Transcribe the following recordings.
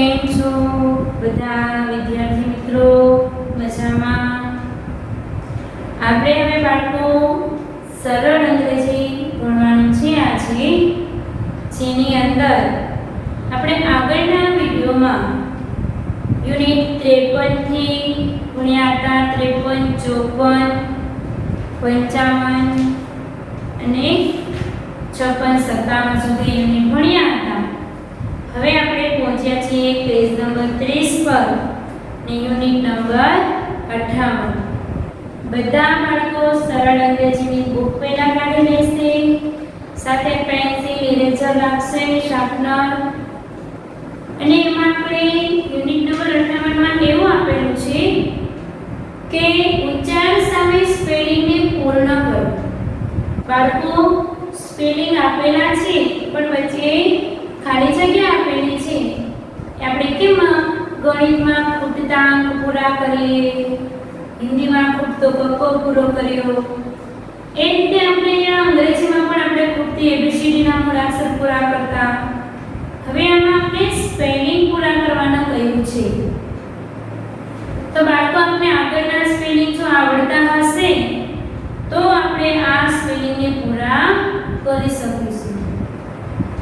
કેમ છો બધા વિદ્યાર્થી મિત્રો? મજામાં? આપણે હવે બાળકો સરળ અંગ્રેજી ભણવાનું છે આજે, જેની અંદર આપણે આગળના વિડીયોમાં યુનિટ 53 થી ભણ્યા હતા. 53, 54, 55 અને 56, 57 સુધી યુનિટ ભણ્યા હતા. હવે આપણે પહોંચ્યા છીએ પેજ નંબર 30 પર અને યુનિટ નંબર 58. બધા બાળકો સરળ અંગ્રેજીની બુક પહેલા કાઢી લેશે, સાથે પેન્સિલ, ઇરેઝર રાખશે, શાર્પનર. અને એમાં આપણે યુનિટ નંબર 58 માં એવું આપેલું છે કે ઉચ્ચાર સામે સ્પેલિંગને પૂર્ણ કરો. બાળકો સ્પેલિંગ આપેલા છે પણ વચ્ચે ખાલી જગ્યા આપેલી છે. આપણે કેમ ગણિતમાં ખૂટતા અંક પૂરા કરીએ, હિન્દીમાં ખૂટતો કક્કો પૂરો કર્યો, એ રીતે આપણે અંગ્રેજીમાં પણ આપણે ખૂટતી એબીસીડી ના મૂળાક્ષર પૂરા કરતા. હવે આમાં આપણે સ્પેલિંગ પૂરા કરવાનું કહ્યું છે. તો બાળકો આપણે આગળના સ્પેલિંગ જો આવડતા હશે તો આપણે આ સ્પેલિંગને પૂરા કરી શકીશું.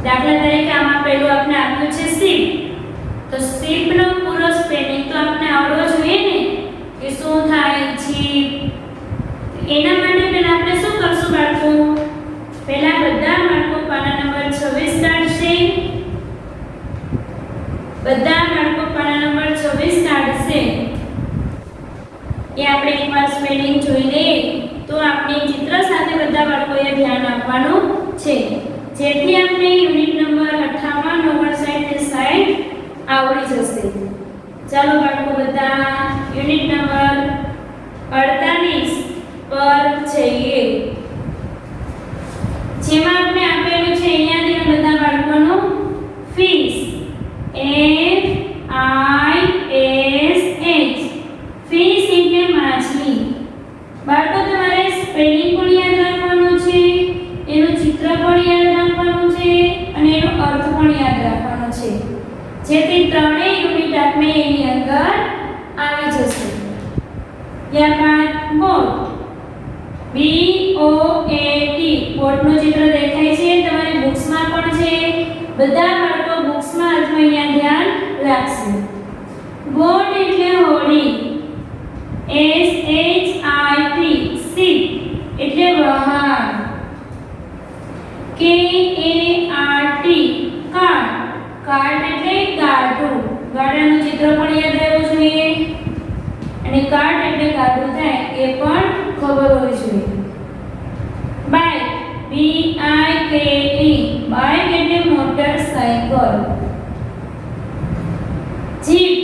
દાખલા તરીકે આમાં પહેલું આપણે આપ્યું છે શીપ. તો શીપ નો પૂરો સ્પેલિંગ તો આપણે આવડવો જોઈએ ને, કે શું થાય શીપ. એના માટે પહેલા આપણે શું કરશું બાળકો? પહેલા બધા બાળકો પાના નંબર 26 કાઢશે. બધા બાળકો પાના નંબર 26 કાઢશે. એ આપણે એકવાર સ્પેલિંગ જોઈ લઈએ તો આપણે ચિત્ર સાથે બધા બાળકોએ ધ્યાન આપવાનું છે, જેથી આપણે યુનિટ નંબર 58, 59 ને 60 આવડી જશે. ચાલો બાળકો બધા યુનિટ નંબર 48 પર જઈએ, જેમાં આપણે આપેલું છે અહીંયાથી બધા બાળકોનું ફિશ, FISH, ફિશ એટલે માછલી. બાળકો તમારે સ્પેલિંગ પણ યાદ રાખવાનું છે, એનું ચિત્ર પણ યાદ રાખવાનું છે અને એનો અર્થ પણ યાદ રાખવાનો છે, જેથી ત્રણેય યુનિટ આપણે એની અંદર આવી જશે. ત્યારબાદ બોટ, BOAT, બોટનું ચિત્ર દેખાય છે તમારી બુક્સમાં પણ છે. બધા બાળકો બુક્સમાં અથવા અહીંયા ધ્યાન રાખશે. બોટ એટલે હોડી, SHIP, શીપ એટલે વહાણ, KART, કાર્ટ, કાર્ટ એટલે ગાડું. ગાડાનું ચિત્ર પણ યાદ રહેવું જોઈએ અને કાર્ટ એટલે ગાડું થાય એ પણ ખબર હોવી જોઈએ. બાઇક, BIKE, બાઇક એટલે મોટરસાઇકલ. જીપ,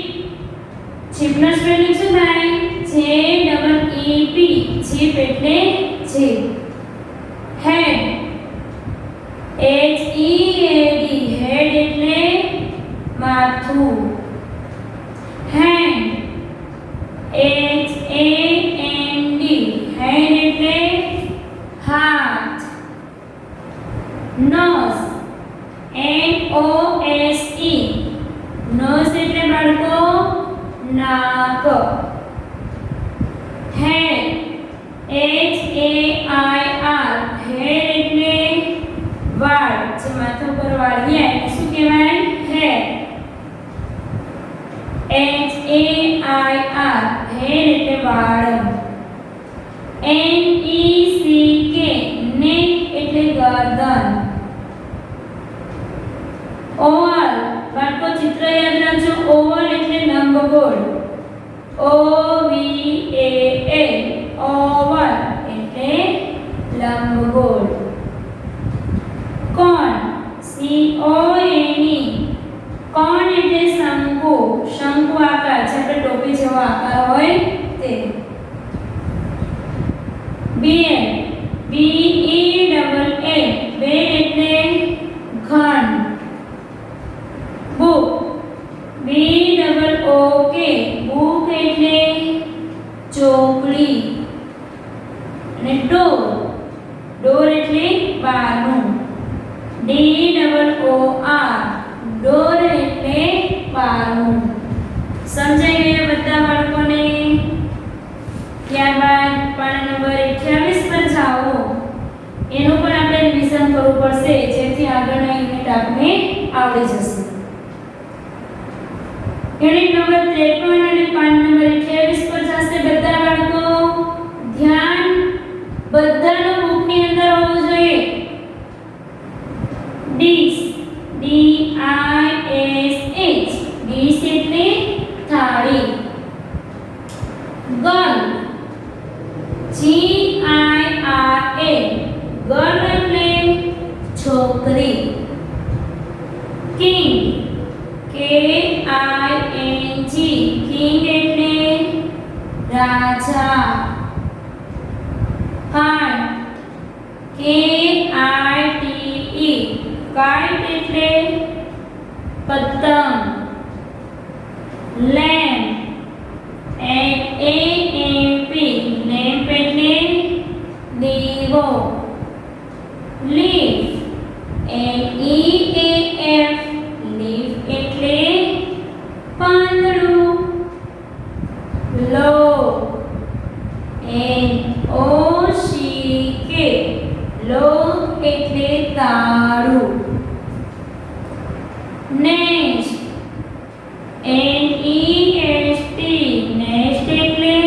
જીપનો સ્પેલિંગ શું થાય? JEEP, જીપ એટલે જીપ. હેડ, HEAD, હેડ એટલે માથું. હેન્ડ, HAND, હેન્ડ એટલે હાથ. નોઝ, NOSE, નોઝ એટલે બાળકો નાક. હેર, HAIR, હેર એટલે વાળ. જે માથા પર વાળીએ એને શું કહેવાય? હેર. HAIR, હેર એટલે વાળ. NECK, નેક એટલે ગરદન. ઓવલ, બાળકો ચિત્ર યાદ રાખજો. ઓવલ એટલે લંબગોળ, OVAL, ઓવલ એટલે લંબગોળ. કોન, CONE, કોન એટલે શંકુ, શંકુ આકાર, જે આપણે ટોપી જેવો આકાર હોય તે. બેલ, BELL, બેલ એટલે ઘન. બુક, BOOK, બુક એટલે ચોકડી. અને ડોર, ડોર એટલે બારણું. DOOR, ડોર એટલે બારણું. આવડી જશે. યુનિટ નંબર 53 અને પાન નંબર 28 પર જશે બધા બાળકો. ધ્યાન બધાનો બુકની અંદર હોવું જોઈએ. ડીશ DISH ડીશ એટલે થાળી. ગર્લ GIRL ગર્લ એટલે છોકરી. કિંગ KING કિંગ એટલે રાજા. કાઇટ KITE કાઇટ એટલે પતંગ. લેમ્પ LAMP લેમ્પ એટલે દીવો. લીફ LEAF લીફ એટલે પાંદડું. લો NOCK લો એટલે તાળું. નેસ્ટ NEST નેસ્ટ એટલે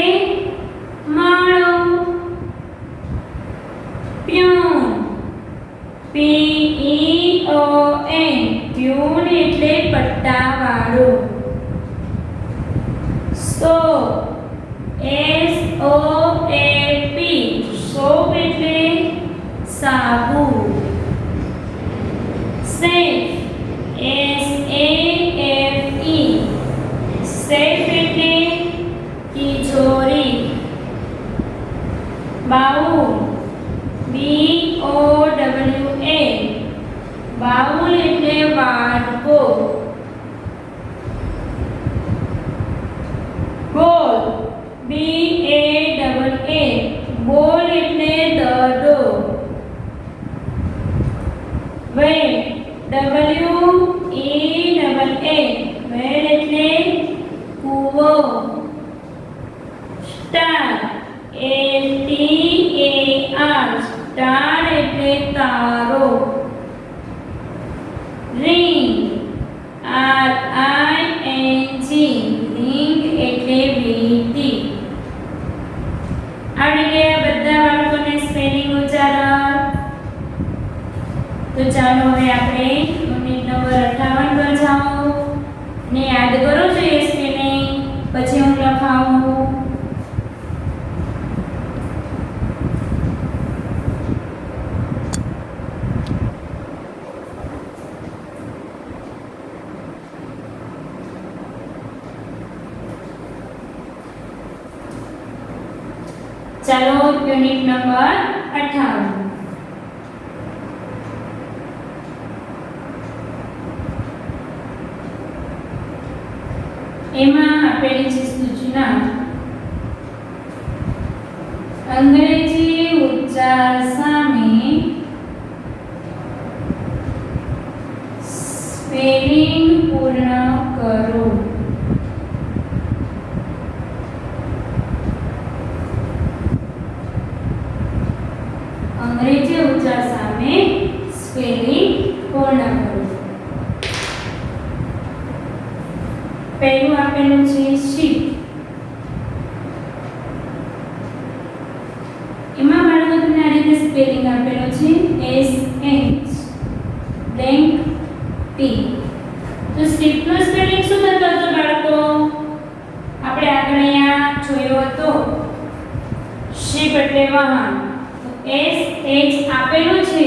માળો. પ્યુન PEON પ્યુન એટલે પટ્ટાવાળું. સોપ SOAP સોપ એટલે સાબુ. સેફ SAFE સેફ એટલે તિજોરી. બાઉલ BOWL બાઉલ એટલે વાડકો. બોલ BALL બોલ એટલે દડો. વેલ WELL વેલ એટલે કૂવો. સ્ટાર STAR સ્ટાર એટલે તારો. રિંગ RING રિંગ એટલે વીંટી. આવડી ગયા બધા બાળકોને સ્પેલિંગ ઉચ્ચારણ? તો ચાલો હવે આપણે યુનિટ નંબર 58 પર જાઓ ને યાદ કરો જોઈએ સ્પેલિંગ, પછી હું લખાવું. ચાલો યુનિટ નંબર 58 એમાં આપેલી છે સૂચના. અંગ્રેજી ઉચ્ચાર સામે સ્પેલિંગ પૂર્ણ કરો. અંગ્રેજી ઉચ્ચાર સામે સ્પેલિંગ પૂર્ણ કરો. પહેલું આપેલું છે શીપ. એમાં બાળકો તમને આ રીતે સ્પેલિંગ આપેલો છે SH_T. તો શીપનો સ્પેલિંગ શું થતો હતો બાળકો? આપણે આગળ અહીંયા જોયો હતો. શીપ એટલે વાહન. તો SH આપેલું છે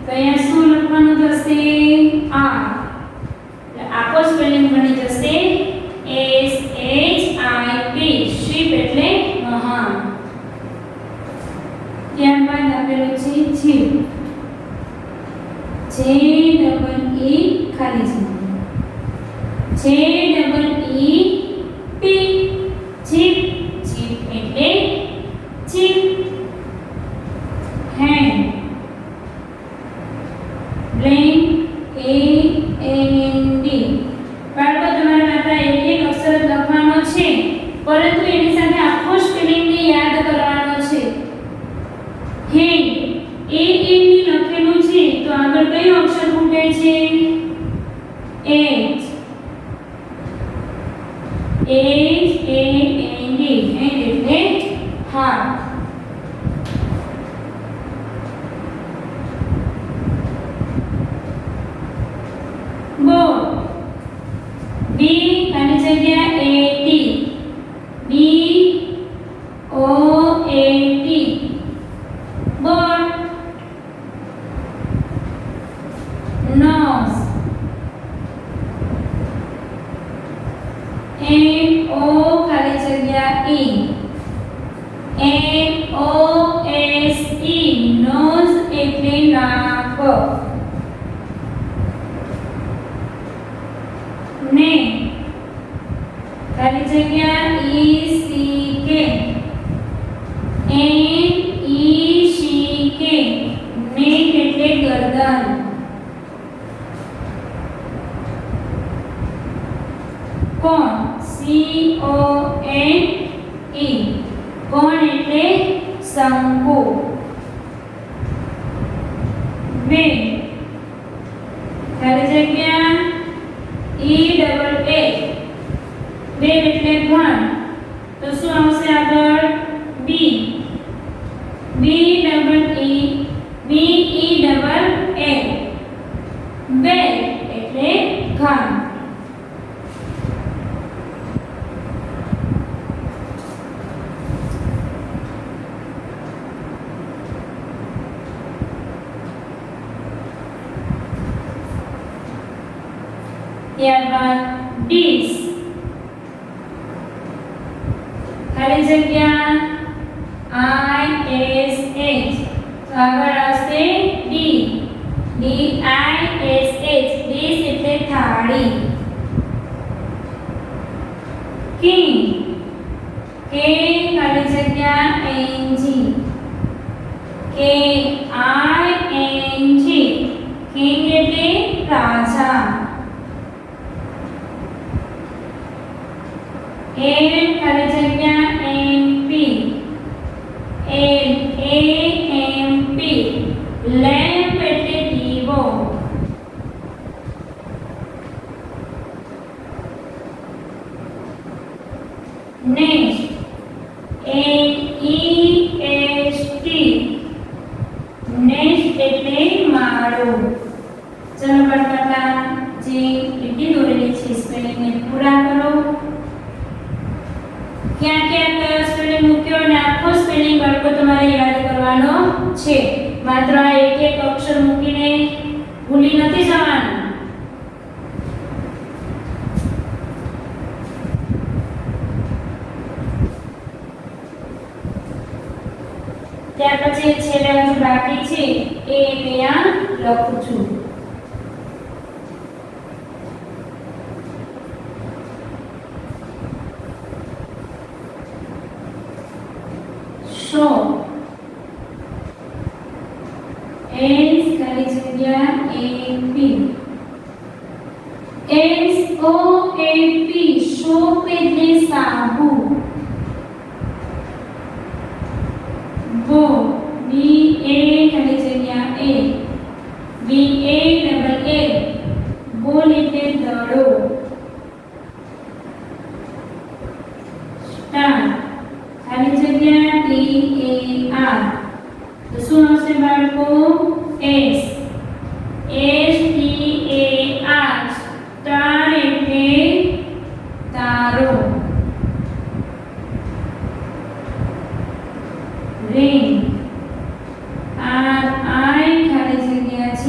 તો અહીંયા શું લખવાનું થશે? R. આખો સ્પેલિંગ બની જશે SHIP શીપ એટલે વાહન. ત્યારબાદ આપેલું છે જીપ. JEE ખાલી જગ્યા JEEP જીપ. જીપ એટલે જીપ. Hand blank AND. બાળકો તમારે માત્ર એક અક્ષર જ લખવાનો છે, પરંતુ એની સાથે આખો સ્પેલિંગને યાદ કરવાનો છે. હેન્ડ AND લખેલું છે તો આગળ કયો અક્ષર ફૂટે છે? HAND એટલે હાથ. બોટ. B ખાલી જગ્યા AT બોટ. nose NO ખાલી જગ્યા NOSE nose એટલે નાક. neck ખાલી જગ્યા ECK NECK neck એટલે ગરદન. કોણ CONE કોણ એટલે શંકુ. વેલ ખાલી જગ્યા EAA વેલ એટલે ઘન. તો શું આવશે આગળ BEEL વેલ એટલે ઘન. ત્યારબાદ ડીશ ખાલી જગ્યા ISH તો આગળ આવશે DISH ડીશ એટલે થાળી. કિંગ K ખાલી જગ્યા NG KING કિંગ એટલે રાજા. L ખાલી જગ્યા MP LAMP લેમ્પ એટલે દીવો. નેસ્ટ NEST નેસ્ટ એટલે માળો. ચલો બાળકોટા જે લીટી દોરેલી છે સ્પેલિંગને પૂરા કરો. ક્યાં ક્યાં કયો સ્પેલિંગ મૂક્યો અને આખો સ્પેલિંગ બાળકો તમારે યાદ કરવાનો છે. માત્ર આ એક એક અક્ષર મૂકીને ભૂલી નથી જવાનું. ત્યાર પછી છેલ્લે હજુ બાકી છે એ અહીંયા લખું છું. શો S ખાલી જગ્યા AP SOAP શોપ એટલે સાબુ. બો BA ખાલી જગ્યા BALL બોલ એટલે દડો. સ્ટાર ખાલી જગ્યા TAR તો શું આવશે બાળકો STAR સ્ટાર એટલે તારો. રિંગ RI ખાલી જગ્યા G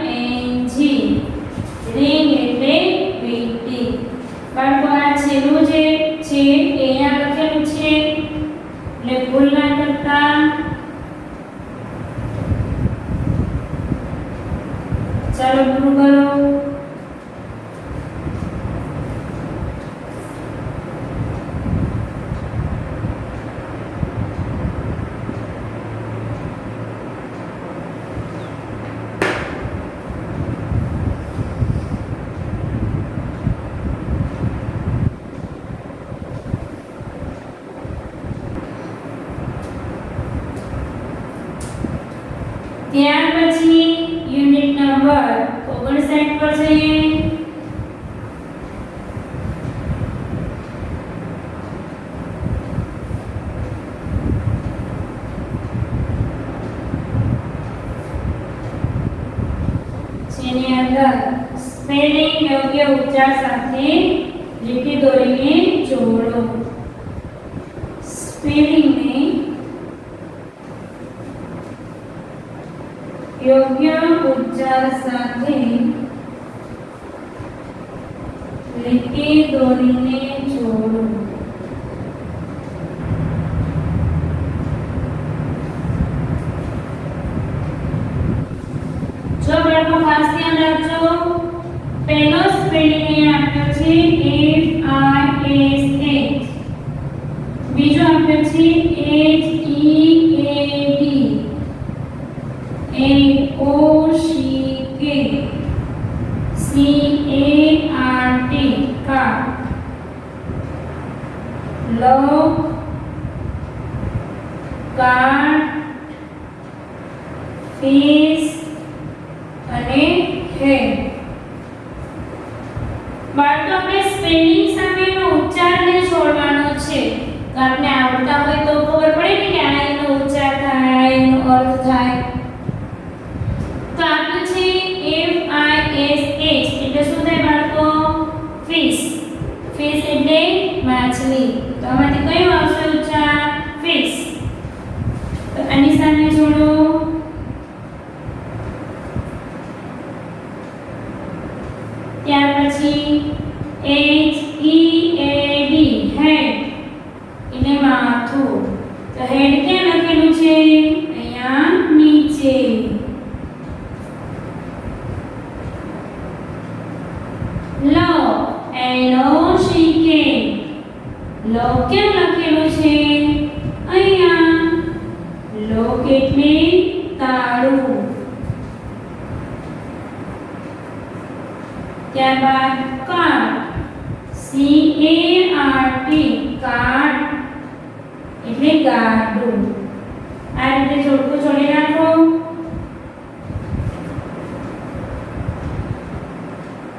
RING રિંગ એટલે વીંટી. બાળકો આ છેલ્લું જે છે એ અહીંયા લખેલું છે એટલે ભૂલ ના કરતા. ચાલો પૂરું કરો. ત્યાર પછી યુનિટ નંબર 59 યોગ્ય ઉચ્ચાર સાથે લીટી દોરીને જોડો. સ્પેલિંગને યોગ્ય ઉચ્ચાર સાથે લીટી દોરીને જોડો. જો બાળકો ખાસ ધ્યાન રાખજો, પહેલો સ્પેલિંગ અહીંયા આપ્યો છે FISH, બીજો આપ્યો છે HEAD, AOSHK, CART, લોક, કાર્ટ, ફીસ અને હેડ. બાળકો આપણે સ્પેલિંગ સામેનો ઉચ્ચારને છોડવાનો છે. તો આપણે આવડતા હોય તો ખબર પડે ને કે આ એનો ઉચ્ચાર થાય, એનો અર્થ થાય. તો આપ્યું છે FISH એટલે શું થાય બાળકો? ફિશ. ફિશ એટલે માછલી. તો આમાંથી કયો આવશે ઉચ્ચાર? ફિશ. તો આની સામે જોડો. ત્યાર પછી HEAD, હેડ એટલે માથું. તો હેડ ક્યાં લખેલું છે? અહીંયા નીચે. લો, LOCK, લો કેમ લખેલું છે? અહીંયા. લોક એટલે તાળું. ત્યારબાદ કાર્ટ, CART, કાર્ટ એટલે ગાડું. આ રીતે જોડકું જોડી રાખો.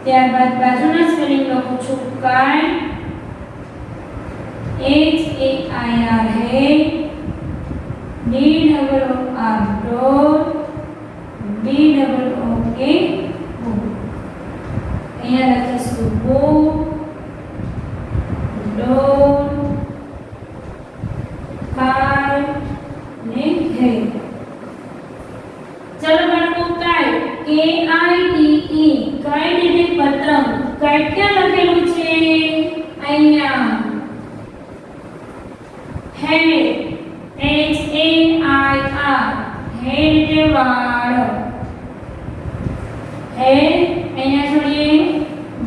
ત્યારબાદ બાજુના સ્પેલિંગ લખું છું. કાઇટ, HAIR, હેડ, DOOR, ડોર, BOOK, અહીંયા લખીશું બુક, ડોર, કાર્ટ ને હેડ. ચલો બાળકો, કાઇટ, KITE, કાઇટ એટલે પતંગ. કાઇટ ક્યાં લખેલું છે? અહીંયા. હેડ, HAIR, હેડ એટલે વાળ. હેડ અહીંયા જોડીએ.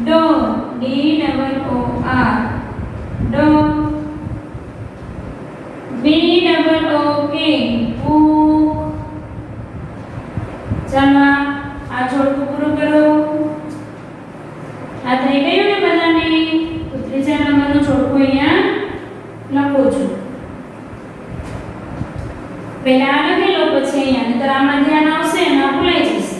Door, DOOR, door, BOOK, book. ચાલો આ જોડકું પૂરું કરો. આ થઈ ગયું ને બધાને? તો ત્રીજા નંબરનું જોડકું અહીંયા લખું છું. પહેલા આ લખી લો, પછી અહીંયા નહીતર આમાં ધ્યાન આવશે અને આ ભૂલાઈ જશે.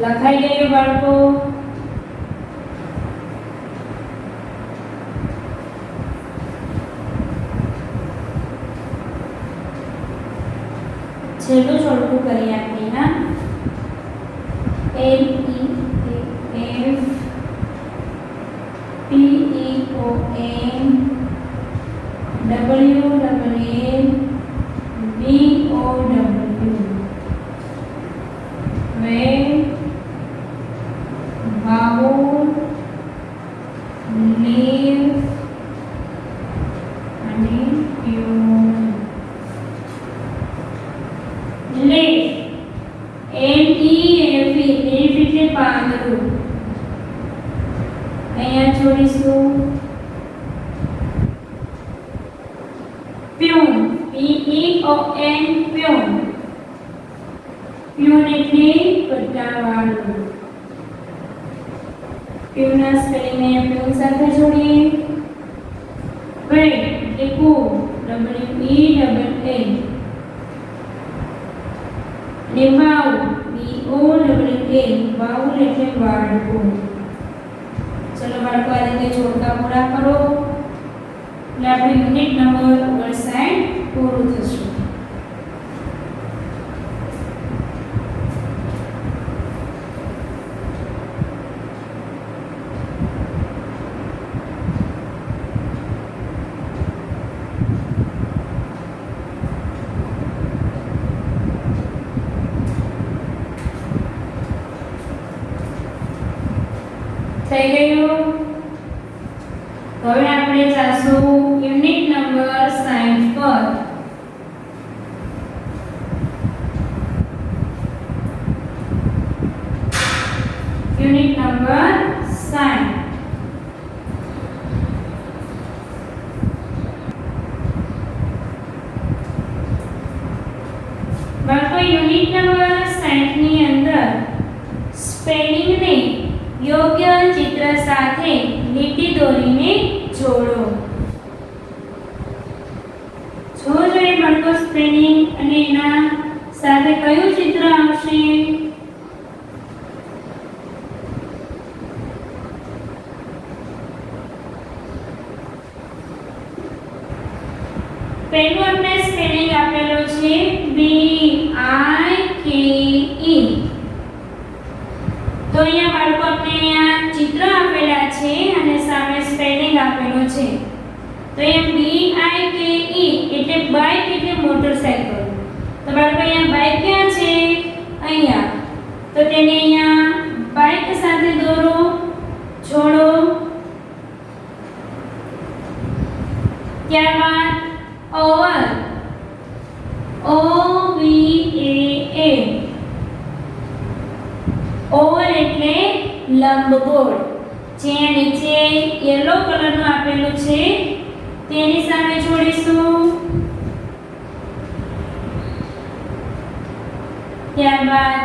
લખાઈ ગયું બાળકો? છેલ્લું જોડકું કરી આપીએ. હા, અહીંયા જોડીશું પ્યુન, PEON, પ્યુન. પ્યુન એટલે પટ્ટાવાળું. પ્યુનના સ્પેલિંગ ને પ્યુન સાથે જોડીએ. વેડ એટલે કૂક, WEAA. વાવ, BOWL, એટલે બાઉલ એટલે વાડકો. ચલો બાળકો આ રીતે જોડકા પૂરા કરો એટલે આપણું યુનિટ નંબર 59 પૂરું થશે. થઈ ગયું. હવે આપણે જાશું યુનિટ નંબર 60 પર. Unit number 60. બાળકો યુનિટ નંબર 60 ની અંદર સ્પેલિંગ ને યોગ્ય ચિત્ર સાથે લીટી દોરીને જોડો. જોડો બાળકો સ્પેલિંગ અને એના સાથે કયું ચિત્ર આવશે? પહેલું આપણે સ્પેલિંગ આપેલો છે BIKE. તો અહીંયા બાળકો આપણે અહીંયા ચિત્ર આપેલા છે અને સામે સ્પેલિંગ આપેલો છે. તો અહીંયા BIKE એટલે બાઇક એટલે મોટરસાઇકલ. તો બાળકો અહીંયા બાઇક ક્યાં છે? અહીંયા. તો તેને અહીંયા બાઇક સાથે દોરો, જોડો. ત્યારબાદ ઓવર OVAL. ઓવર એટલે લંબગોળ. જે નીચે યલો કલરનું આપેલું છે તેની સામે જોડીશું. ત્યારબાદ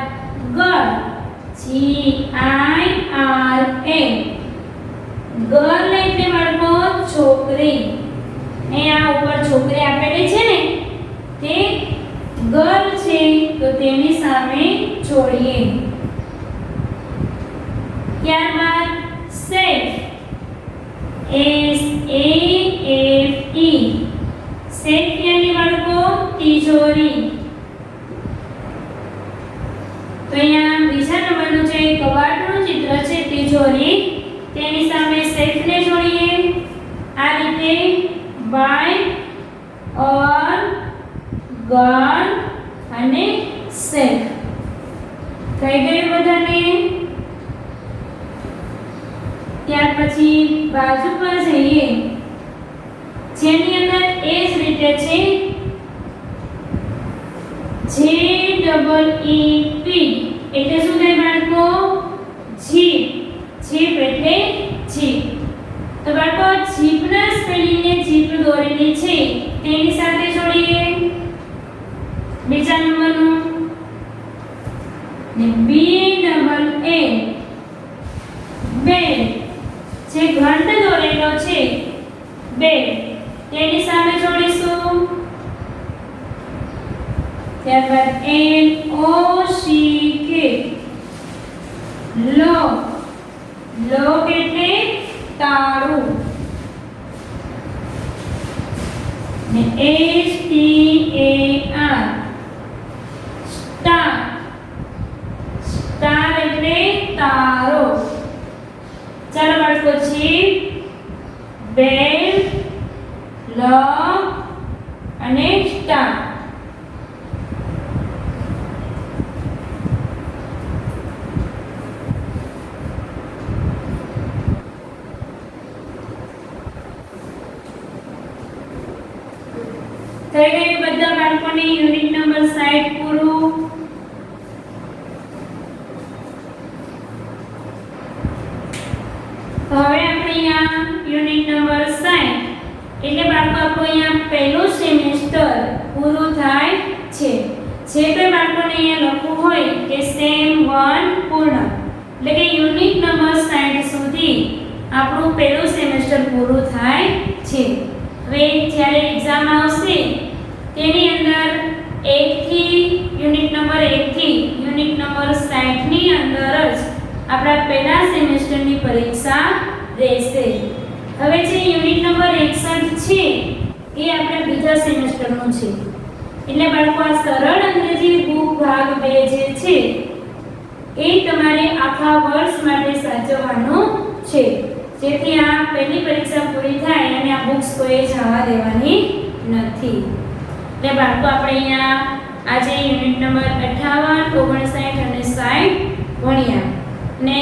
ગર્લ GIRL. ગર્લ એટલે બાળકો છોકરી. અહીંયા ઉપર છોકરી આપેલી છે ને તે ગર્લ છે તો તેની સામે જોડીએ. ત્યારબાદ સેફ SAFE. સેફ એટલે બાળકો તિજોરી. તો અહીંયા બીજા નંબરનું છે કબાટનું ચિત્ર છે તિજોરી, તેની સામે સેફને જોડીએ. આ રીતે બાય ઓર ગર્લ અને સેફ થઈ ગયું બધાને. ત્યાર પછી બાજુ પર જઈએ જેની અંદર એ જ રીતે છે JEEP. એટલે શું થાય બાળકો? જીપ. જીપ એટલે જીપ. તો બાળકો જીપના સ્પેલિંગને જીપ દોરેલી છે તેની સાથે જોડીએ. બીજા નંબરનું ને BAAL બેડ. જે ઘંટ દોરેલો છે બેડ તેની સામે જોડીશું. ત્યારબાદ LOCK લોક. લોક એટલે તાળું. ને STAR સ્ટાર. સ્ટાર એટલે તારો. ચાલો બાળકો જીપ, બેલ, લોક અને સ્ટાર. થઈ ગયું બધા બાળકોને યુનિટ નંબર 60 પૂરું. હવે આપણે અહીંયા યુનિટ નંબર 60 એટલે બાળકો આપણું અહીંયા પહેલું સેમેસ્ટર પૂરું થાય છે. જે કોઈ બાળકોને અહીંયા લખવું હોય કે સેમ 1 પૂર્ણ એટલે કે યુનિટ નંબર 60 સુધી આપણું પહેલું સેમેસ્ટર પૂરું થાય છે. હવે જ્યારે એક્ઝામ આવશે તેની અંદર 1 થી યુનિટ નંબર 1 થી યુનિટ નંબર 60 ની અંદર જ આપણા પહેલા સેમેસ્ટરની પરીક્ષા રહેશે. હવે જે યુનિટ નંબર 61 છે એ આપણા બીજા સેમેસ્ટરનું છે. એટલે બાળકો આ સરળ અંગ્રેજી બુક ભાગ 2 જે છે એ તમારે આખા વર્ષ માટે સાચવવાનું છે, જેથી આ પહેલી પરીક્ષા પૂરી થાય અને આ બુક્સ કોઈ જવા દેવાની નથી. એટલે બાળકો આપણે અહીંયા આજે યુનિટ નંબર 58, 59 અને 60 ભણ્યા ને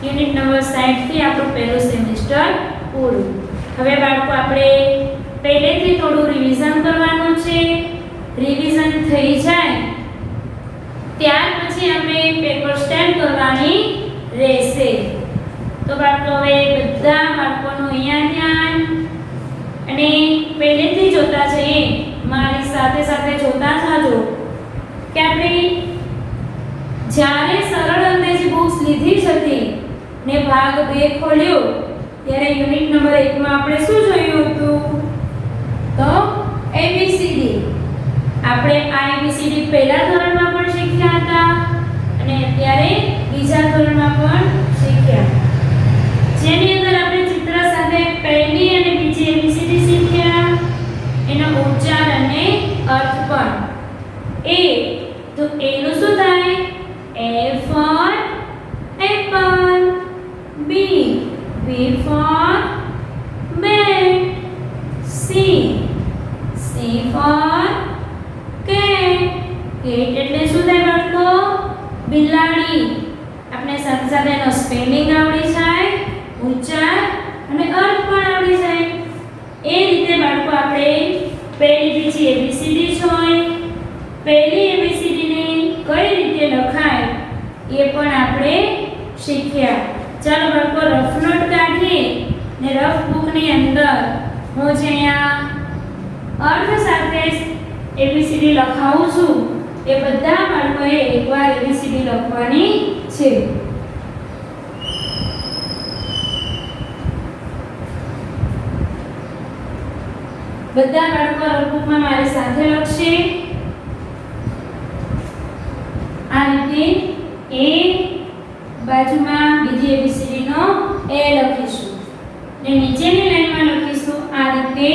યુનિટ નંબર 60 થી આપણું પહેલું સેમેસ્ટર પૂરું. હવે બાળકો આપણે પહેલેથી થોડું રિવિઝન કરવાનું છે. રિવિઝન થઈ જાય ત્યાર પછી આપણે પેપર સ્ટેમ્પ કરવાની રહેશે. તો બાળકો હવે બધા બાળકોનું અહીંયા ધ્યાન અને પહેલેથી જોતા જઈએ, મારી સાથે સાથે જોતા જાજો કે આપણે જ્યારે સરળ અંગ્રેજી બુક્સ લીધી હતી ને ભાગ 2 ખોલ્યો ત્યારે યુનિટ નંબર 1 માં આપણે શું જોયું હતું? તો ABCD. આપણે આ ABCD પહેલા ધોરણમાં પણ શીખ્યા હતા અને અત્યારે બીજા ધોરણમાં પણ શીખ્યા, જેની અંદર આપણે ચિત્ર સાથે પહેલી અને બીજી ABCD શીખ્યા, એનો ઉચ્ચાર અને અર્થ પણ. A તો A નું શું થાય? A for apple. B for bat. C for cat. cat એટલે શું થાય બાળકો? બિલાડી. આપણે સાથે સાથે એનો સ્પેલિંગ આવડી જાય, ઉચ્ચાર અને અર્થ પણ આવડી જાય. એ રીતે બાળકો આપણે પહેલી બીજી ABCD હોય, પહેલી ABCD ને કઈ રીતે લખાય એ પણ આપણે શીખ્યા. ચાલો બાળકો રફ નોટ કાઢીએ ને રફ બુક ની અંદર હું જે અહીંયા અર્થ સાથે ABCD લખાવું છું એ બધા બાળકોએ એકવાર ABCD લખવાની છે. બધા બાળકો રફ બુકમાં મારી સાથે લખશે. આ રીતે A બાજુમાં બીજી ABCD નો A લખીશું ને નીચેની લાઈનમાં લખીશું આ રીતે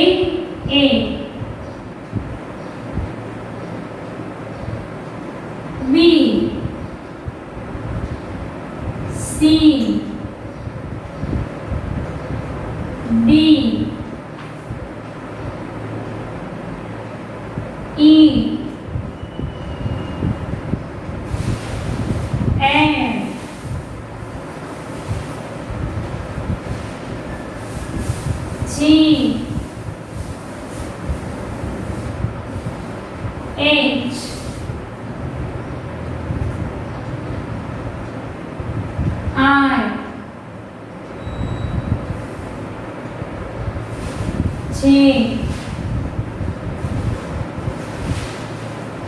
A. B C D E F G H I J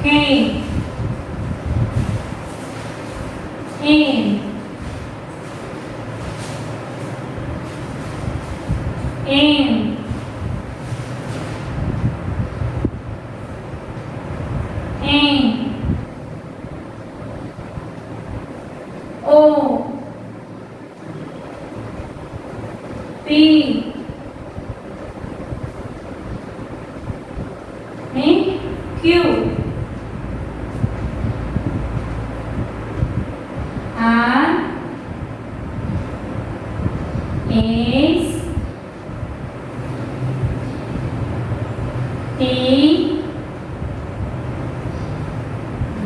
K M N N O P and Q R S T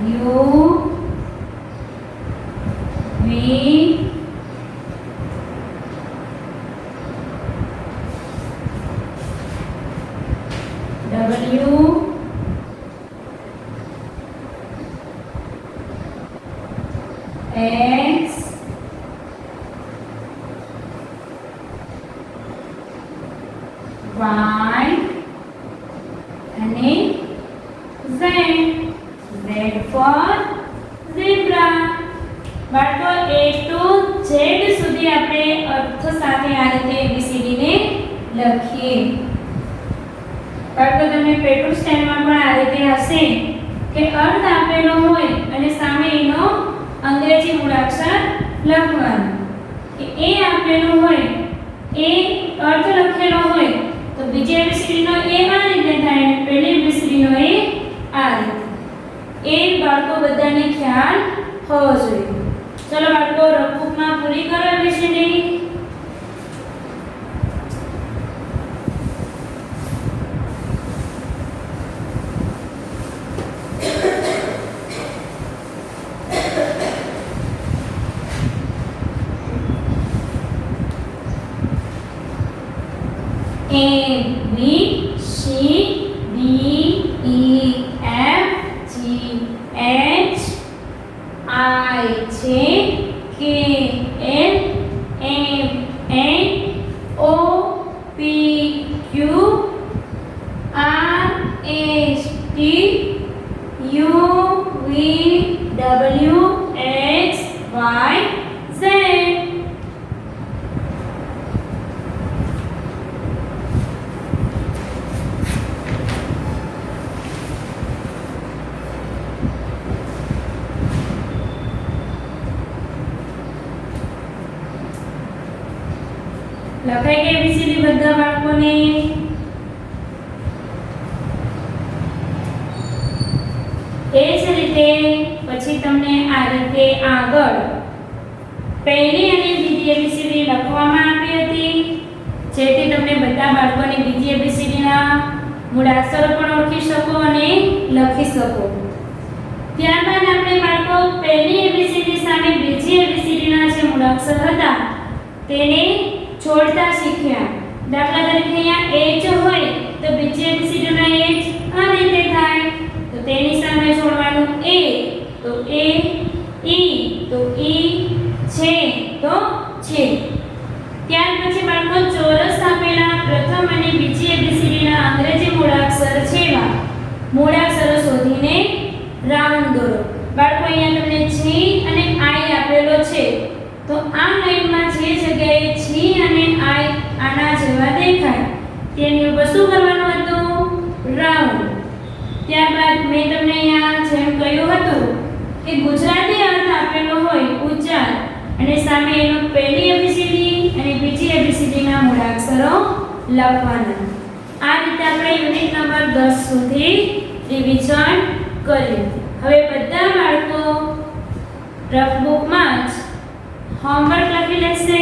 U V W X Y અને Z. Z for zebra. બાળકો A to Z સુધી આપણે અર્થ સાથે આ રીતે ABCD ને લખીએ. બાળકો તમે પેપર સ્ટેન્ડમાં પણ આ રીતે હશે કે અર્થ આપેલો હોય અને સામે એનો અંગ્રેજી મૂળાક્ષર લખવાનો કે એ આપેલું હોય એ અર્થ લખેલો હોય તો બીજી ABCD નો એ આ રીતે થાય અને પહેલી ABCD નો એ આ રીતે એ બાળકો બધાને ખ્યાલ હોવો જોઈએ ચલો બાળકો રફબુકમાં પૂરી કરો ABCD A B C D E F G H I J K L M N O P Q R S T U V W X Y Z લખાઈ ગઈ ABCD બધા બાળકોને એ જ રીતે પછી તમને આ રીતે આગળ પહેલી અને બીજી ABCD લખવામાં આવી હતી જેથી તમને બધા બાળકોને બીજી ABCD ના મૂળાક્ષરો પણ ઓળખી શકો અને લખી શકો ત્યારબાદ આપણે બાળકો પહેલી ABCD સામે બીજી ABCD ના જે મૂળાક્ષર હતા તેને જોડતા શીખ્યા દાખલા તરીકે અહીંયા H હોય તો બીજી ABCD નો H આ રીતે થાય તો તેની સામે જોડવાનું A તો A E તો E છે તો છે ત્યાર પછી બાળકો ચોરસ આપેલા પ્રથમ અને બીજી ABCD ના અંગ્રેજી મૂળાક્ષર છેવા મૂળાક્ષરો શોધીને રાઉન્ડ દોરો બાળકો અહીંયા તમને G અને I આપેલો છે તો આ લાઈનમાં જે જગ્યાએ G અને I આના જેવા દેખાય તેની ઉપર શું કરવાનું હતું રાઉન્ડ ત્યારબાદ મેં તમને અહીંયા જેમ કહ્યું હતું કે ગુજરાતી અર્થ આપેલો હોય ઉચ્ચાર અને સામે એનો પહેલી ABCD અને બીજી ABCD ના મૂળાક્ષરો લખવાના આ રીતે આપણે યુનિટ નંબર 10 સુધી રિવિઝન કર્યું હવે બધા બાળકો રફબુકમાં જ હોમવર્ક લખી લેશે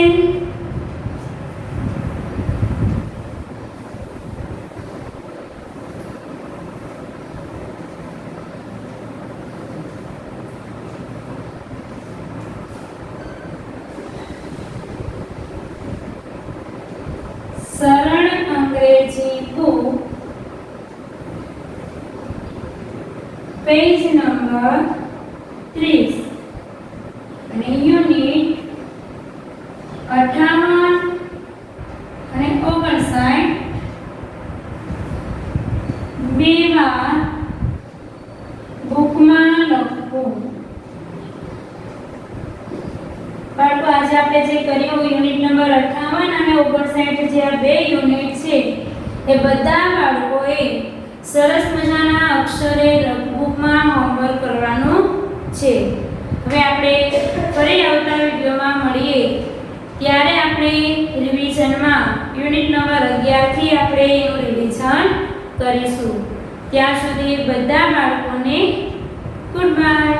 સરળ અંગ્રેજી બુક પેજ નંબર 30 અને યુનિટ 58 અને 59 બે વાર બુકમાં લખવું બાળકો આજે આપણે જે કર્યું યુનિટ નંબર 58 અને 59 જે આ બે યુનિટ છે એ બધા બાળકોએ સરસ મજાના અક્ષરે રફબુકમાં હોમવર્ક કરવાનું છે હવે આપણે ફરી આવતા વિડિયોમાં મળીએ ત્યારે આપણે રિવિઝનમાં યુનિટ નંબર 11 થી આપણે એનું રિવિઝન કરીશું ત્યાં સુધી બધા બાળકોને ગુડ બાય